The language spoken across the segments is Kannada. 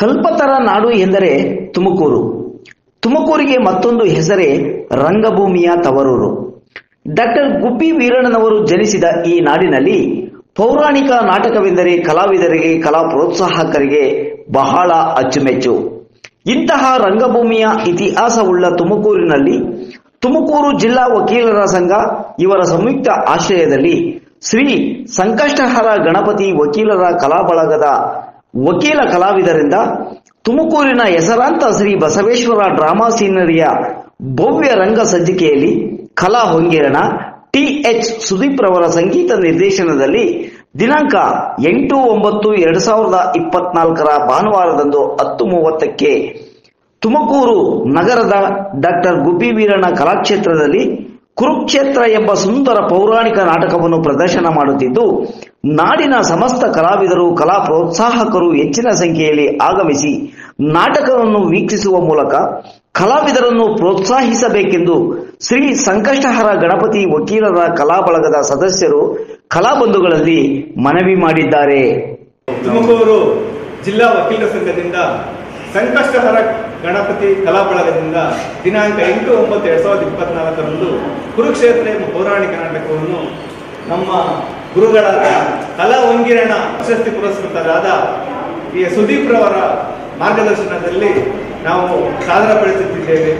ಕಲ್ಪತರ ನಾಡು ಎಂದರೆ ತುಮಕೂರು. ತುಮಕೂರಿಗೆ ಮತ್ತೊಂದು ಹೆಸರೇ ರಂಗಭೂಮಿಯ ತವರೂರು. ಡಾಕ್ಟರ್ ಗುಬ್ಬಿ ವೀರಣ್ಣನವರು ಜನಿಸಿದ ಈ ನಾಡಿನಲ್ಲಿ ಪೌರಾಣಿಕ ನಾಟಕವೆಂದರೆ ಕಲಾವಿದರಿಗೆ, ಕಲಾ ಪ್ರೋತ್ಸಾಹಕರಿಗೆ ಬಹಳ ಅಚ್ಚುಮೆಚ್ಚು. ಇಂತಹ ರಂಗಭೂಮಿಯ ಇತಿಹಾಸವುಳ್ಳ ತುಮಕೂರಿನಲ್ಲಿ ತುಮಕೂರು ಜಿಲ್ಲಾ ವಕೀಲರ ಸಂಘ ಇವರ ಸಂಯುಕ್ತ ಆಶ್ರಯದಲ್ಲಿ ಶ್ರೀ ಸಂಕಷ್ಟಹರ ಗಣಪತಿ ವಕೀಲರ ಕಲಾ ಬಳಗದ ವಕೀಲ ಕಲಾವಿದರಿಂದ ತುಮಕೂರಿನ ಹೆಸರಾಂತ ಶ್ರೀ ಬಸವೇಶ್ವರ ಡ್ರಾಮಾ ಸೀನರಿಯ ಭವ್ಯ ರಂಗ ಸಂಚಿಕೆಯಲ್ಲಿ ಕಲಾ ಹೊಂಗೇರಣ ಟಿ.ಎಚ್. ಸುದೀಪ್ ರವರ ಸಂಗೀತ ನಿರ್ದೇಶನದಲ್ಲಿ ದಿನಾಂಕ 8/9/2024 ಭಾನುವಾರದಂದು 10:30ಕ್ಕೆ ತುಮಕೂರು ನಗರದ ಡಾಕ್ಟರ್ ಗುಬ್ಬಿ ವೀರಣ್ಣ ಕಲಾಕ್ಷೇತ್ರದಲ್ಲಿ ಕುರುಕ್ಷೇತ್ರ ಎಂಬ ಸುಂದರ ಪೌರಾಣಿಕ ನಾಟಕವನ್ನು ಪ್ರದರ್ಶನ ಮಾಡುತ್ತಿದ್ದು, ನಾಡಿನ ಸಮಸ್ತ ಕಲಾವಿದರು, ಕಲಾ ಪ್ರೋತ್ಸಾಹಕರು ಹೆಚ್ಚಿನ ಸಂಖ್ಯೆಯಲ್ಲಿ ಆಗಮಿಸಿ ನಾಟಕವನ್ನು ವೀಕ್ಷಿಸುವ ಮೂಲಕ ಕಲಾವಿದರನ್ನು ಪ್ರೋತ್ಸಾಹಿಸಬೇಕೆಂದು ಶ್ರೀ ಸಂಕಷ್ಟಹರ ಗಣಪತಿ ವಕೀಲರ ಕಲಾ ಬಳಗದ ಸದಸ್ಯರು ಕಲಾಬಂಧುಗಳಲ್ಲಿ ಮನವಿ ಮಾಡಿದ್ದಾರೆ. ತುಮಕೂರು ಜಿಲ್ಲಾ ವಕೀಲರ ಸಂಘದಿಂದ ಸಂಕಷ್ಟಹರ ಗಣಪತಿ ಕಲಾ ಬಳಗದಿಂದ ದಿನಾಂಕ 8/9/2024 ಕುರುಕ್ಷೇತ್ರ ಎಂಬ ಪೌರಾಣಿಕ ನಾಟಕವನ್ನು ನಮ್ಮ ಗುರುಗಳಾದ ಕಲಾ ಹೊಂಗೇರಣ ಪ್ರಶಸ್ತಿ ಪುರಸ್ಕೃತರಾದ ಸುದೀಪ್ ರವರ ಮಾರ್ಗದರ್ಶನದಲ್ಲಿ ನಾವು ಸಾದರಪಡಿಸುತ್ತಿದ್ದೇವೆ.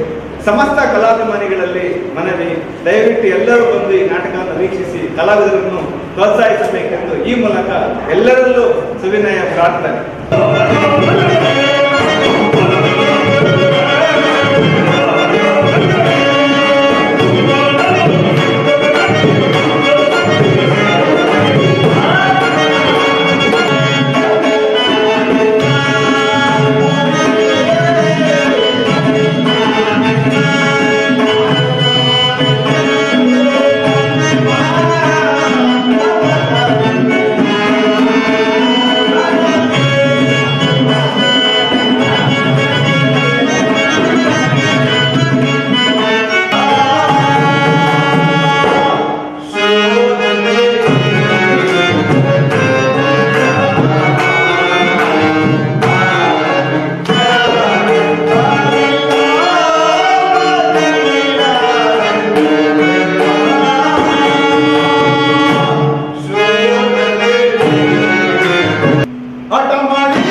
ಸಮಸ್ತ ಕಲಾಭಿಮಾನಿಗಳಲ್ಲಿ ಮನವಿ, ದಯವಿಟ್ಟು ಎಲ್ಲರೂ ಬಂದು ಈ ನಾಟಕವನ್ನು ವೀಕ್ಷಿಸಿ ಕಲಾವಿದರನ್ನು ಪ್ರೋತ್ಸಾಹಿಸಬೇಕೆಂದು ಈ ಮೂಲಕ ಎಲ್ಲರಲ್ಲೂ ಸವಿನಯ ಪ್ರಾರ್ಥನೆ. ಹಠ ಮಾಡಿ